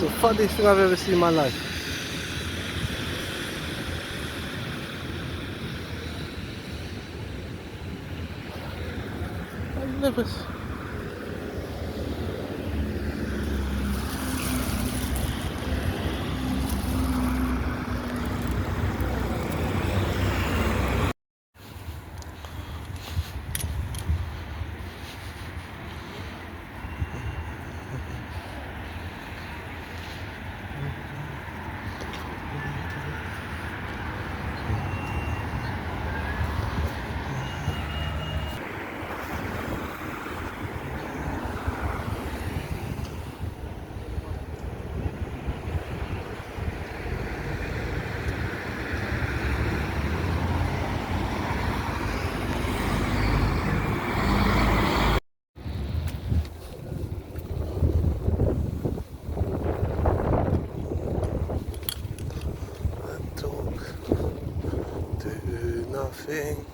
the funniest thing I've ever seen in my life. I've never. Do nothing.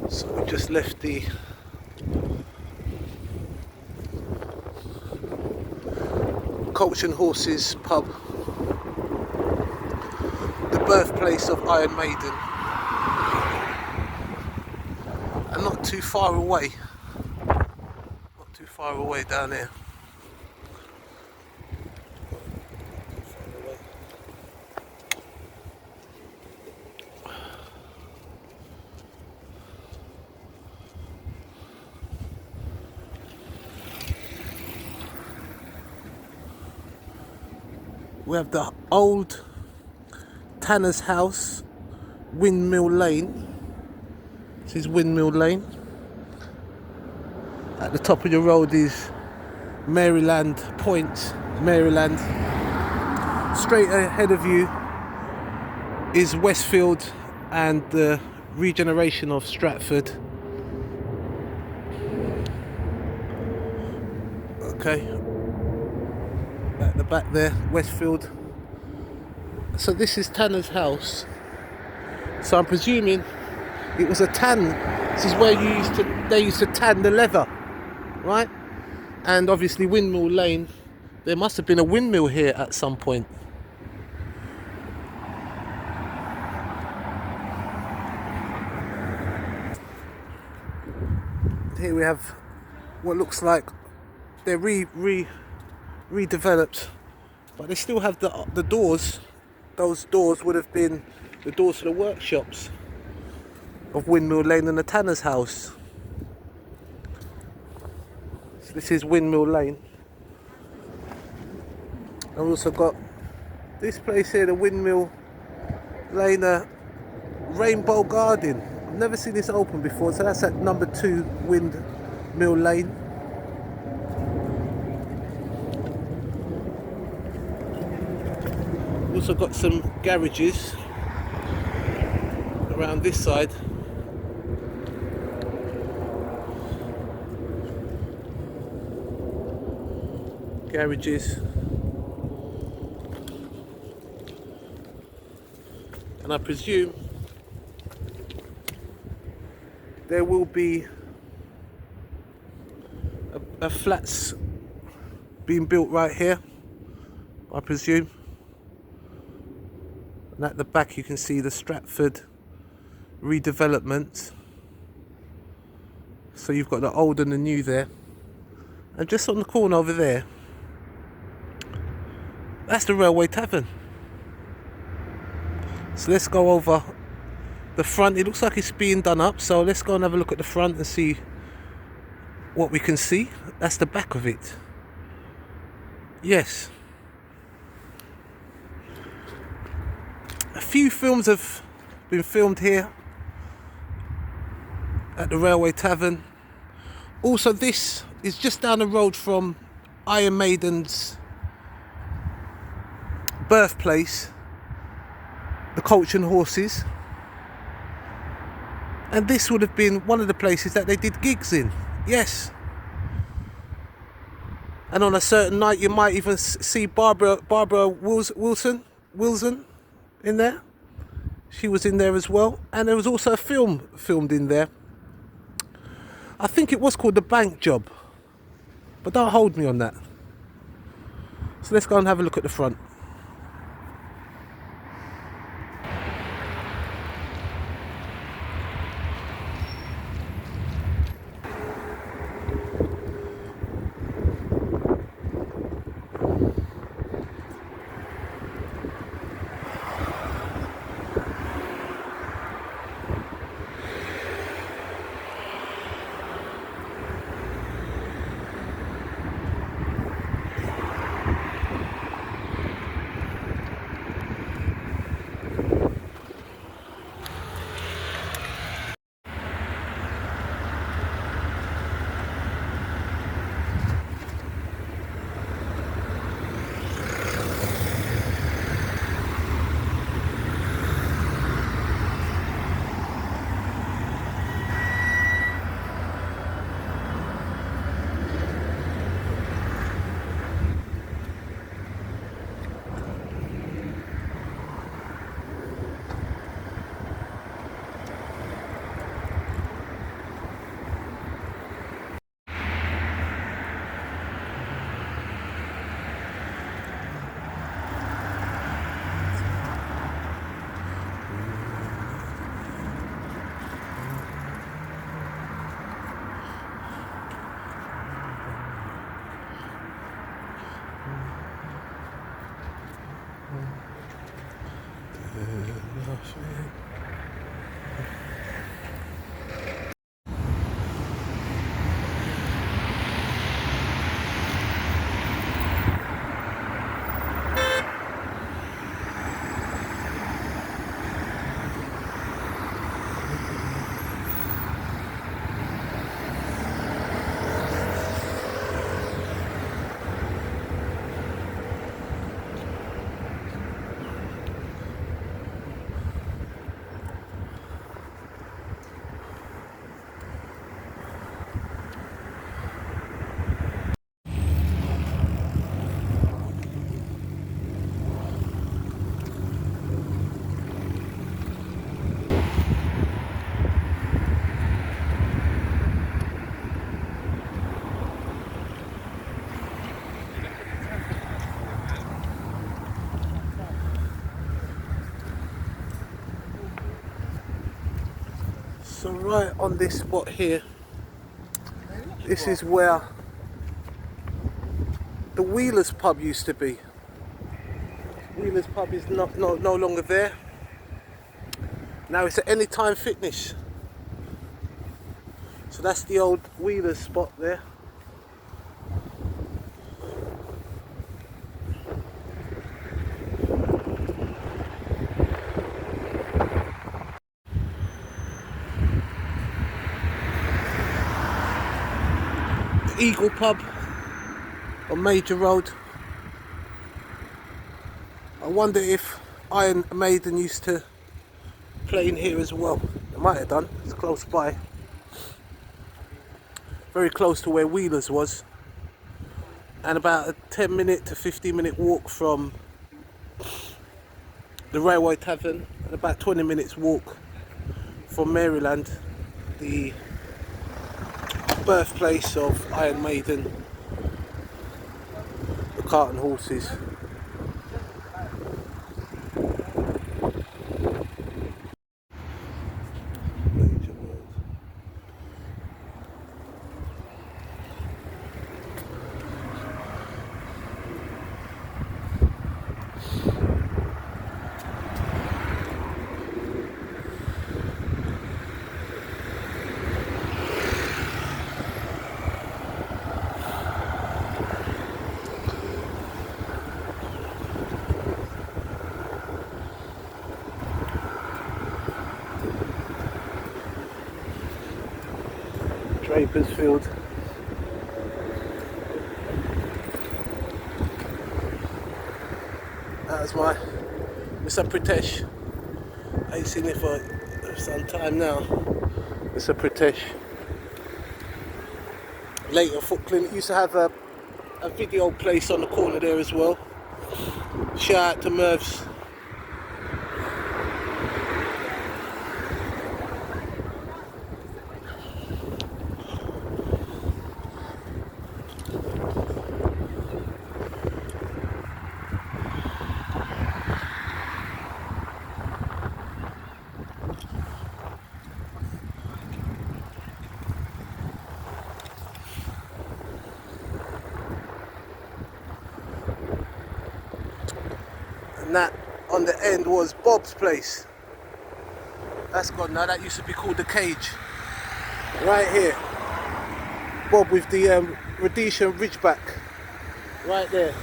So we just left the Coach and Horses pub, the birthplace of Iron Maiden, and not too far away down here. We have the old Tanner's House, Windmill Lane. This is Windmill Lane. At the top of the road is Maryland Point, Maryland. Straight ahead of you is Westfield and the regeneration of Stratford. Okay, at the back there, Westfield. So this is Tanner's House. So I'm presuming it was a tan. This is where they used to tan the leather, right? And obviously Windmill Lane, there must have been a windmill here at some point. Here we have what looks like they're redeveloped, but they still have the doors. Those doors would have been the doors to the workshops of Windmill Lane and the Tanner's House. So this is Windmill Lane. I've also got this place here, the Windmill Lane Rainbow Garden. I've never seen this open before, so that's at number 2 Windmill Lane. Also got some garages around this side. Garages. And I presume there will be a flats being built right here, I presume. And at the back you can see the Stratford redevelopment. So you've got the old and the new there. And just on the corner over there, that's the Railway Tavern. So let's go over the front. It looks like it's being done up, so let's go and have a look at the front and see what we can see. That's the back of it. Yes. A few films have been filmed here at the Railway Tavern. Also, this is just down the road from Iron Maiden's birthplace, the Coach and Horses. And this would have been one of the places that they did gigs in. Yes. And on a certain night, you might even see Barbara Wilson in there. She was in there as well. And there was also a film filmed in there. I think it was called The Bank Job. But don't hold me on that. So let's go and have a look at the front. So right on this spot here, this is where the Wheelers pub used to be. Wheelers pub is no longer there. Now it's at Anytime Fitness. So that's the old Wheelers spot there. Eagle Pub on Major Road. I wonder if Iron Maiden used to play in here as well. They might have done, it's close by. Very close to where Wheelers was. And about a 10-minute to 15-minute walk from the Railway Tavern, and about 20 minutes walk from Maryland, the birthplace of Iron Maiden, the Cart and Horses. Field. That was my Mr. Pritesh. I ain't seen it for some time now. Mr. Pritesh. Later Foot Clinic used to have a video place on the corner there as well. Shout out to Mervs. And that on the end was Bob's place. That's gone now. That used to be called the Cage. Right here. Bob with the Rhodesian Ridgeback. Right there.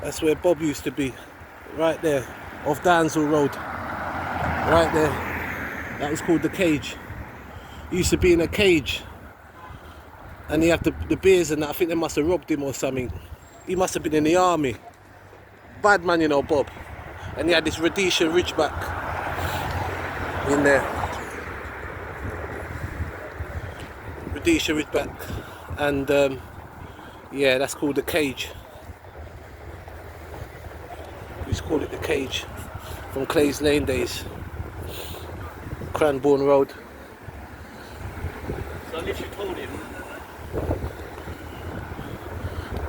That's where Bob used to be. Right there. Off Dansell Road. Right there. That was called the Cage. He used to be in a cage. And he had the beers and that. I think they must have robbed him or something. He must have been in the army. Bad man, you know, Bob. And he had this Rhodesian Ridgeback in there. Rhodesian Ridgeback. And yeah, that's called the Cage. We used to call it the Cage. From Clay's Lane days. Cranbourne Road. So at least you told him.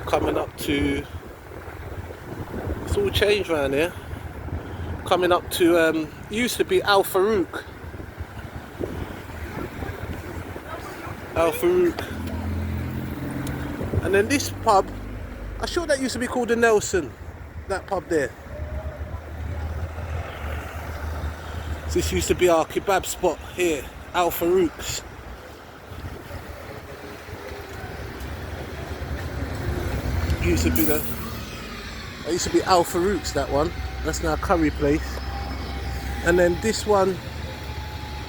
Coming up to, it's all changed around here. Coming up to, used to be Al Farouk. Al Farouk. And then this pub, I'm sure that used to be called the Nelson, that pub there. So this used to be our kebab spot here, Al Farouk's. Used to be Al Farouk's, that one. That's now a curry place. And then this one,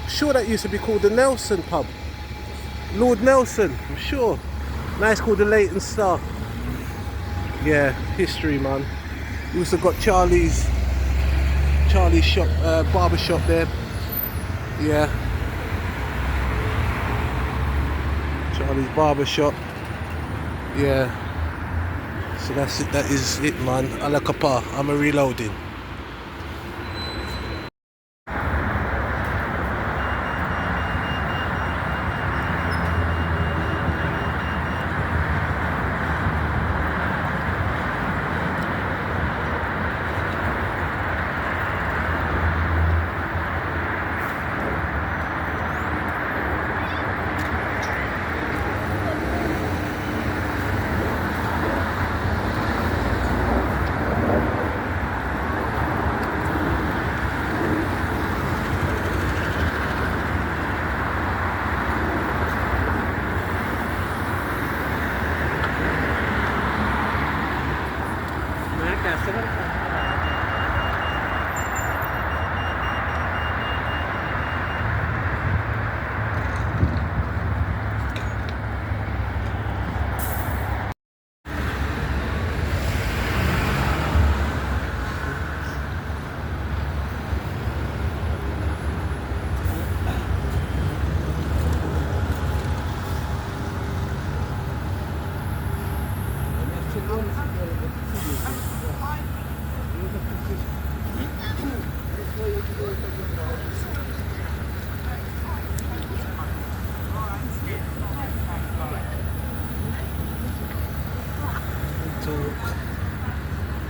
sure that used to be called the Nelson pub. Lord Nelson, I'm sure. Now it's called the Leighton Star. Yeah, history, man. We also got Charlie's shop, barber shop there. Yeah. Charlie's barber shop. Yeah. So that's it, that is it, man. Ala kapa, I'm a reloading.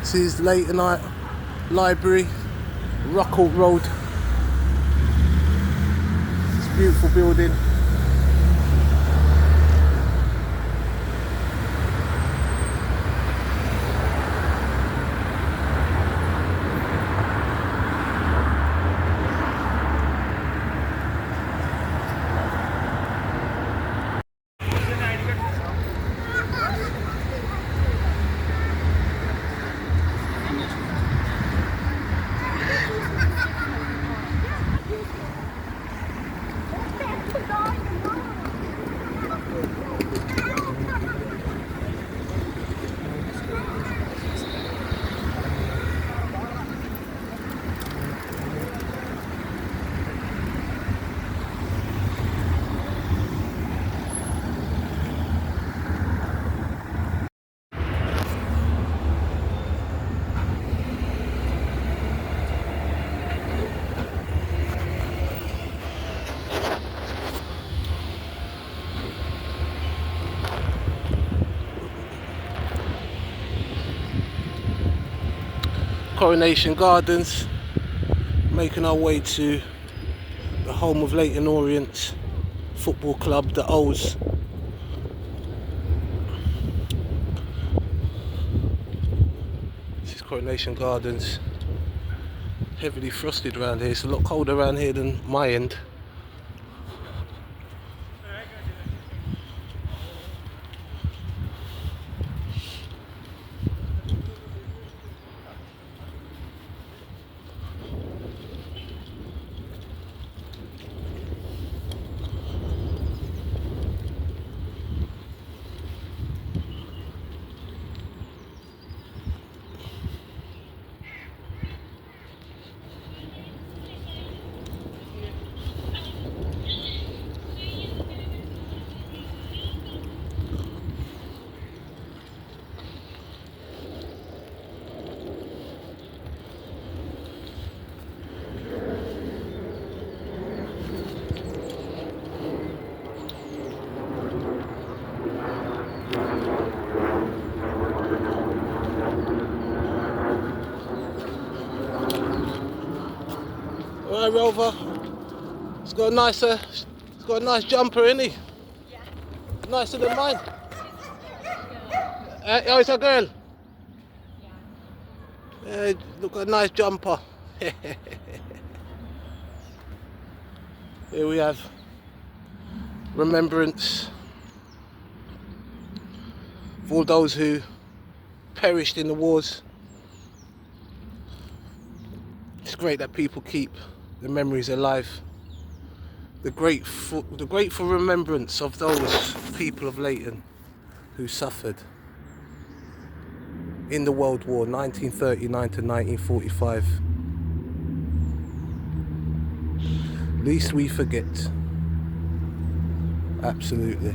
This is Leighton Library, Rockall Road. It's a beautiful building. Coronation Gardens, making our way to the home of Leyton Orient Football Club, the O's. This is Coronation Gardens. Heavily frosted around here. It's a lot colder around here than my end. Alright, Rover. It's got a nice jumper, isn't he? Yeah. Nicer than mine. Oh, it's a girl. Yeah. Look at a nice jumper. Here we have remembrance of all those who perished in the wars. It's great that people keep the memories alive. The grateful remembrance of those people of Leyton who suffered in the World War 1939 to 1945. Least we forget. Absolutely.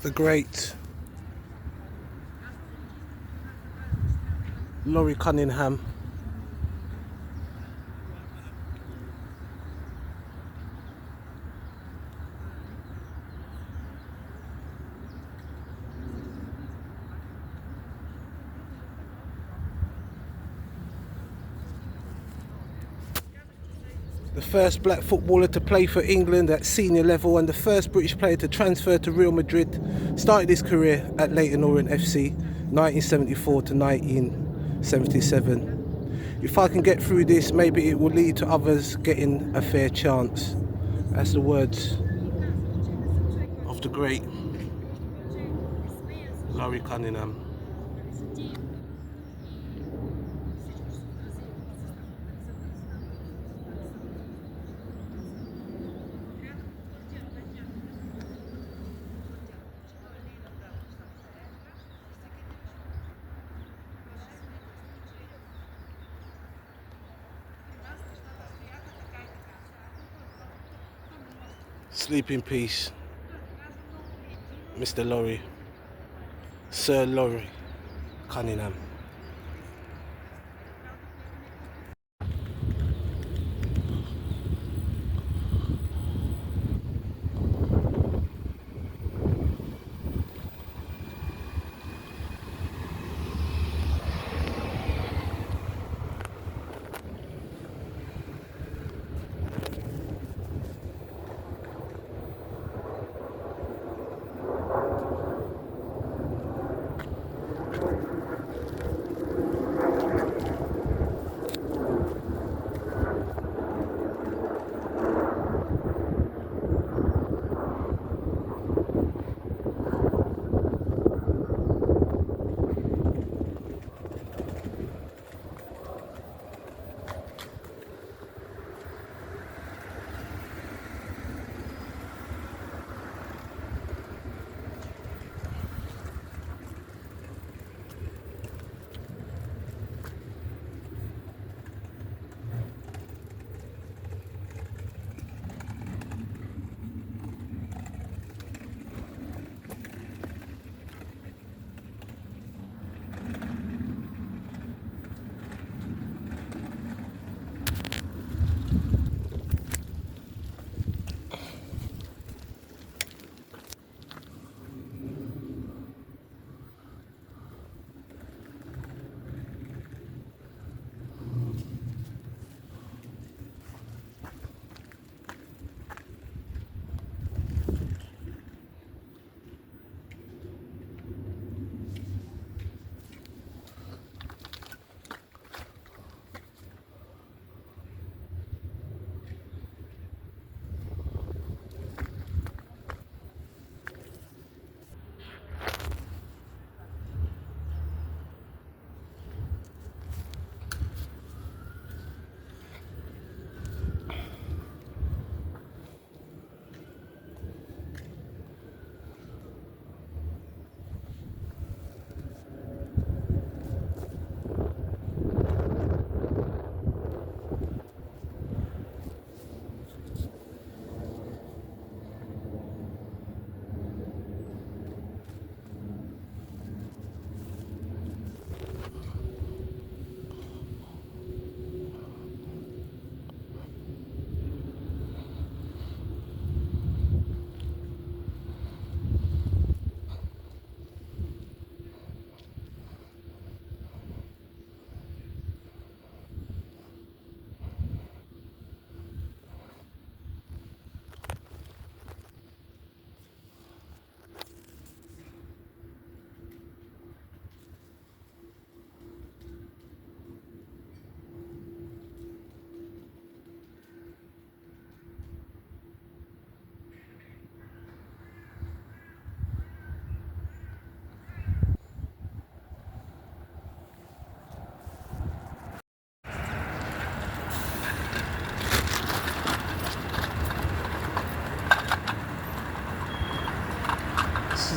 The great Laurie Cunningham. The first black footballer to play for England at senior level and the first British player to transfer to Real Madrid, started his career at Leyton Orient FC 1974 to 1977. If I can get through this, maybe it will lead to others getting a fair chance. That's the words of the great Laurie Cunningham. Sleep in peace, Mr. Laurie, Sir Laurie Cunningham.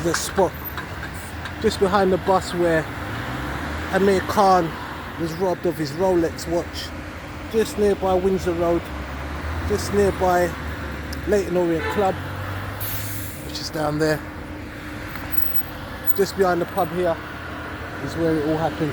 is a spot just behind the bus where Amir Khan was robbed of his Rolex watch. Just nearby Windsor Road, just nearby Leighton Orient Club, which is down there. Just behind the pub here is where it all happened.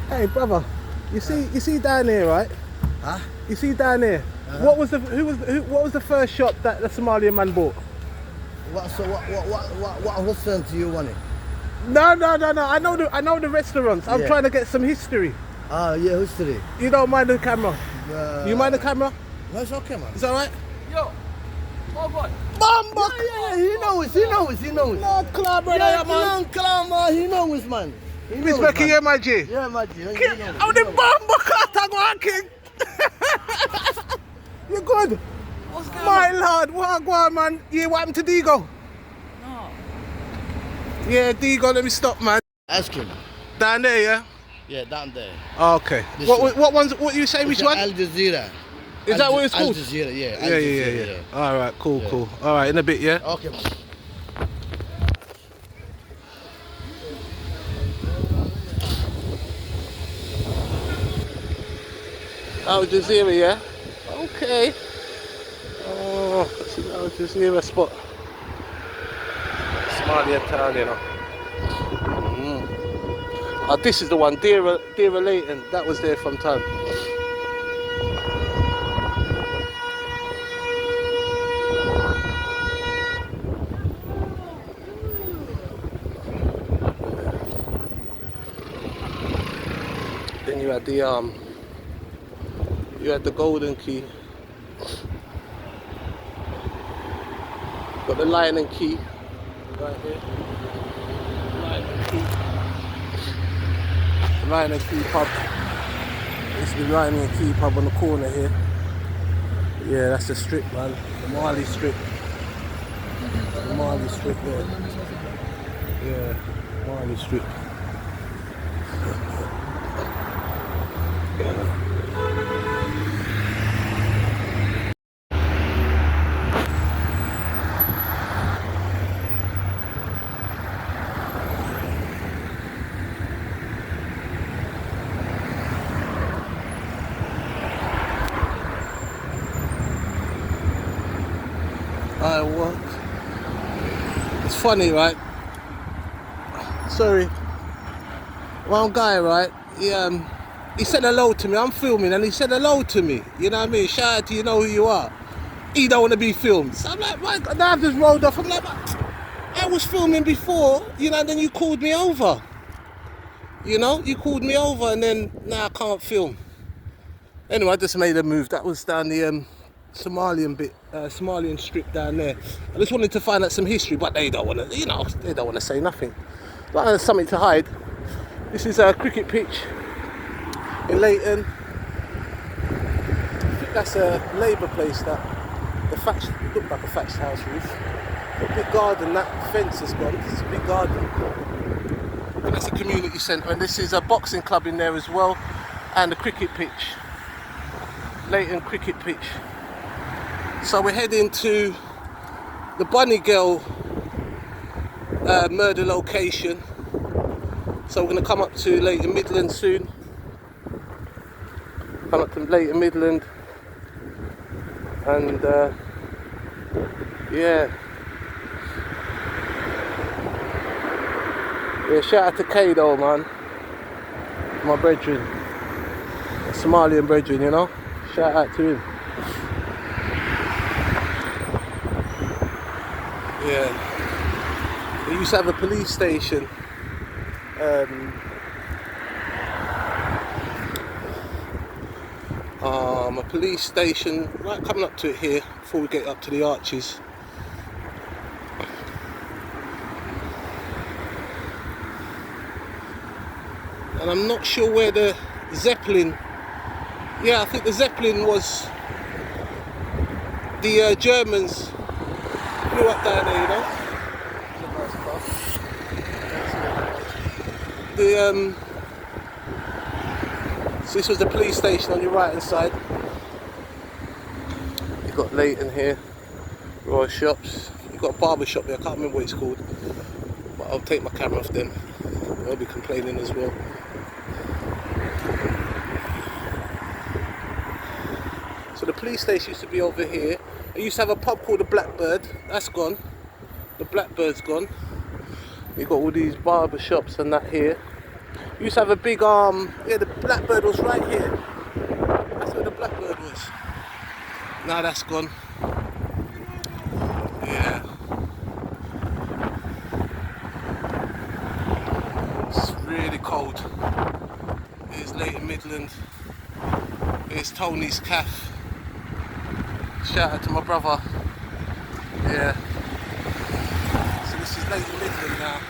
Hey brother, you see down here, right? Huh? You see down here. What was the first shop that the Somalian man bought? What restaurant do you want it? No. I know the restaurants. I'm trying to get some history. Ah, yeah, history. You don't mind the camera? You mind the camera? No, it's okay, man. Is that right? Yo, oh boy. Mamba! Yeah, he knows. No, club, brother, Yeah, man. man, he knows, man. He knows, Miss Becky, man. yeah, my G. Yeah, my G. Oh, the bomber cut, I'm king. You good? What's going My on? lord, what go on, man? Yeah, what happened to Digo? No. Yeah, Digo, let me stop, man. Ask him. Down there, yeah? Yeah, down there. Okay. This What ones? What you say? Which one? Al Jazeera. Is that what it's called? Al Jazeera, yeah. Al Yeah. Jazeera, All right, cool. Yeah. All right, in a bit, yeah. Okay, man. Al Jazeera, yeah. Okay. Oh, that's an Al Jazeera spot. Somalia town, you know. Oh, this is the one, Deira Leighton. That was there from time. Then you had the Golden Key. Got the Lion and Key right here. Lion and Key. Lion and Key pub. This is the Lion and Key pub on the corner here. Yeah, that's the strip, man. The Marley strip. The Marley strip there. Yeah, Marley strip. I work. It's funny, right? Sorry. One guy, right? He said hello to me. I'm filming, and he said hello to me. You know what I mean? Shout out to you, know who you are. He don't want to be filmed. So I'm like, my God, now I've just rolled off. I'm like, I was filming before, you know. Then you called me over. You know, you called me over, and then now I can't film. Anyway, I just made a move. That was down the Somalian strip down there. I just wanted to find out some history, but they don't want to, you know, they don't want to say nothing. Like there's something to hide. This is a cricket pitch in Leighton. I think that's a Labour place. That the thatch looked like a thatched house roof. A big garden. That fence has gone. It's a big garden. And that's a community centre. And this is a boxing club in there as well, and a cricket pitch. Leighton cricket pitch. So we're heading to the Bunny Girl murder location. So we're going to come up to Leighton Midland soon. Come up to Leighton Midland. And yeah. Yeah, shout out to Kado, man. My brethren. A Somalian brethren, you know. Shout out to him. Yeah, they used to have a police station. a police station right coming up to it here before we get up to the arches. And I'm not sure where the Zeppelin, yeah, I think the Zeppelin was the Germans flew up down there, you know. So this was the police station on your right hand side. You've got Leighton here, Royal Shops. You've got a barber shop there, I can't remember what it's called. But I'll take my camera off them. They'll be complaining as well. So the police station used to be over here. I used to have a pub called the Blackbird. That's gone. The Blackbird's gone. You've got all these barber shops and that here. You used to have a big yeah, the Blackbird was right here. That's where the Blackbird was. Now that's gone. Yeah. It's really cold. Here's Leighton Midland. Here's Tony's Cafe. Shout out to my brother. Yeah. So this is Leighton Midland now.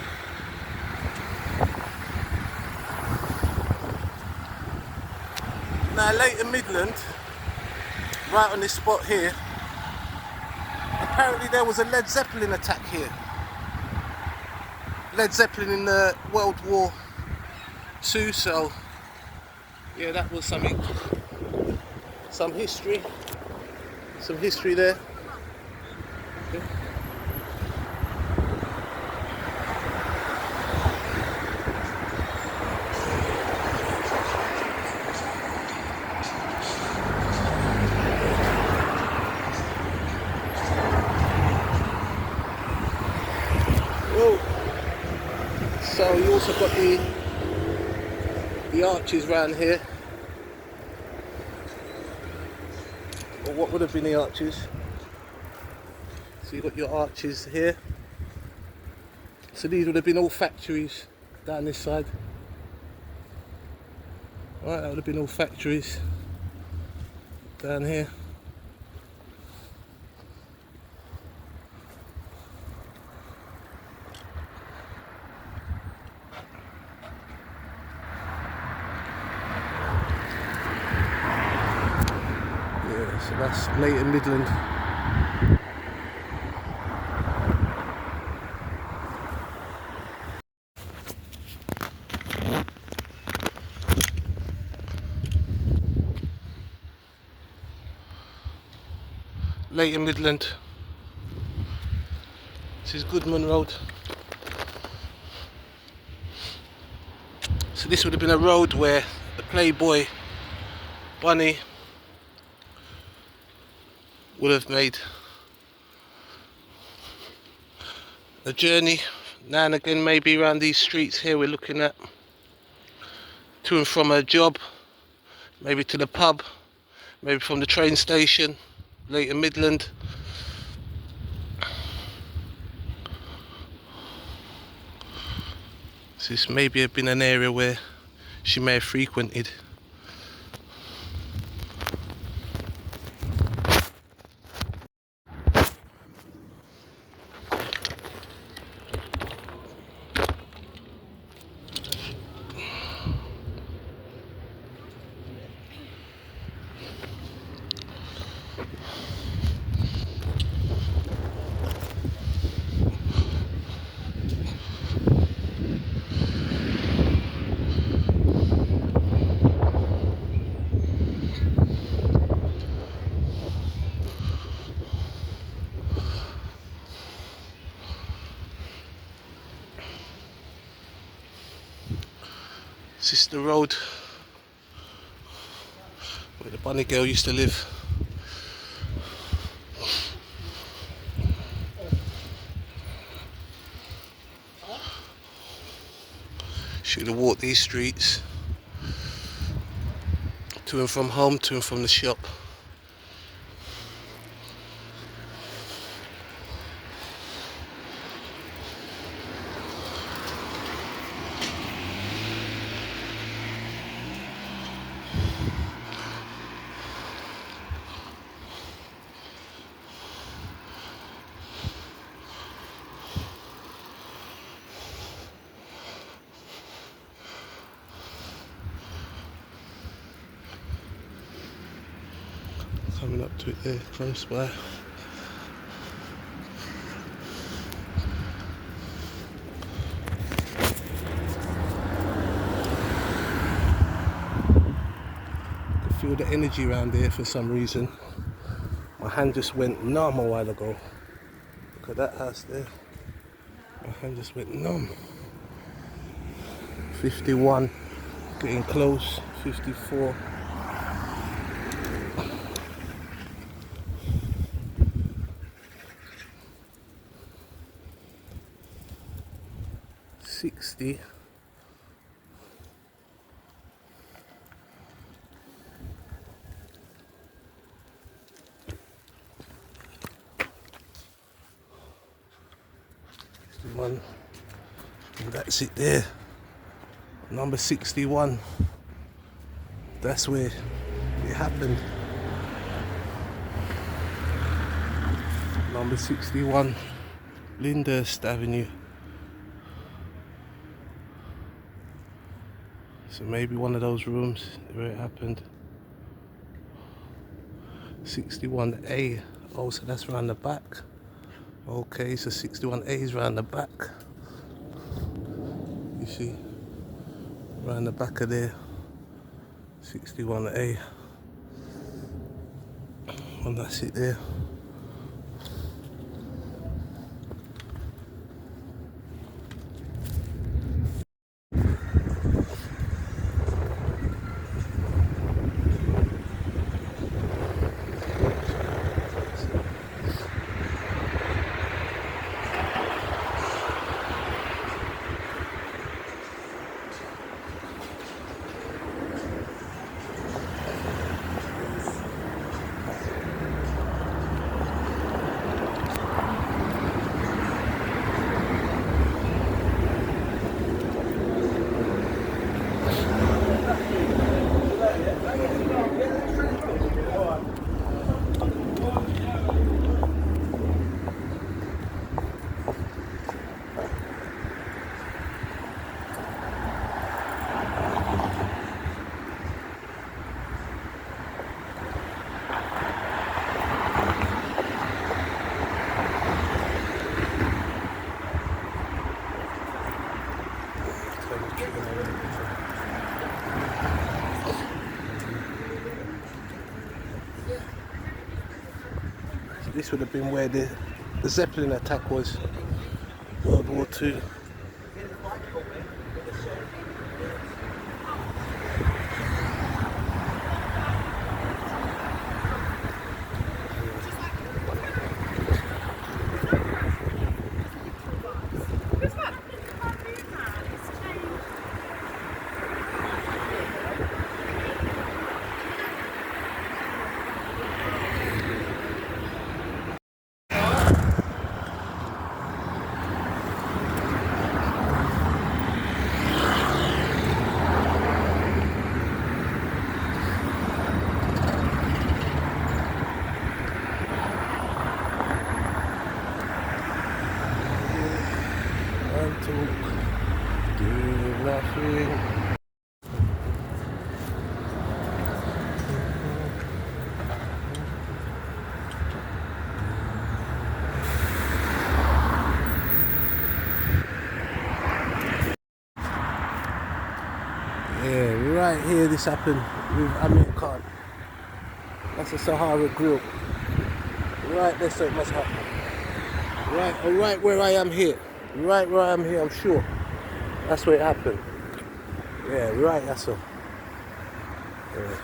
Now Leighton Midland, right on this spot here, apparently there was a Led Zeppelin attack here. Led Zeppelin in the World War II, so yeah, that was something, some history there. Okay. So you also got the arches round here, or what would have been the arches. So you got your arches here. So these would have been all factories down this side. Right, that would have been all factories down here. So that's Leighton Midland. Leighton Midland. This is Goodman Road. So this would have been a road where the Playboy Bunny would have made a journey now and again, maybe around these streets here we're looking at, to and from her job, maybe to the pub, maybe from the train station, Leighton Midland. So this maybe have been an area where she may have frequented. This is the road where the bunny girl used to live. She would have walked these streets to and from home, to and from the shop. Coming up to it there, close by. I feel the energy around there for some reason. My hand just went numb a while ago. Look at that house there. My hand just went numb. 51, getting close. 54. $60. One, and that's it there. Number 61. That's where it happened. Number 61, Lyndhurst Avenue. So maybe one of those rooms where it happened. 61A. Oh, so that's round the back. Okay, so 61A is round the back. You see, round the back of there. 61A. And that's it there. This would have been where the Zeppelin attack was, World War II. Do nothing. Yeah, right here this happened with Amir Khan. That's a Sahara Grill. Right there, so it must happen. Right where I am here. Right where I am here, I'm sure. That's where it happened. Yeah, right, that's all. Yes.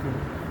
Okay.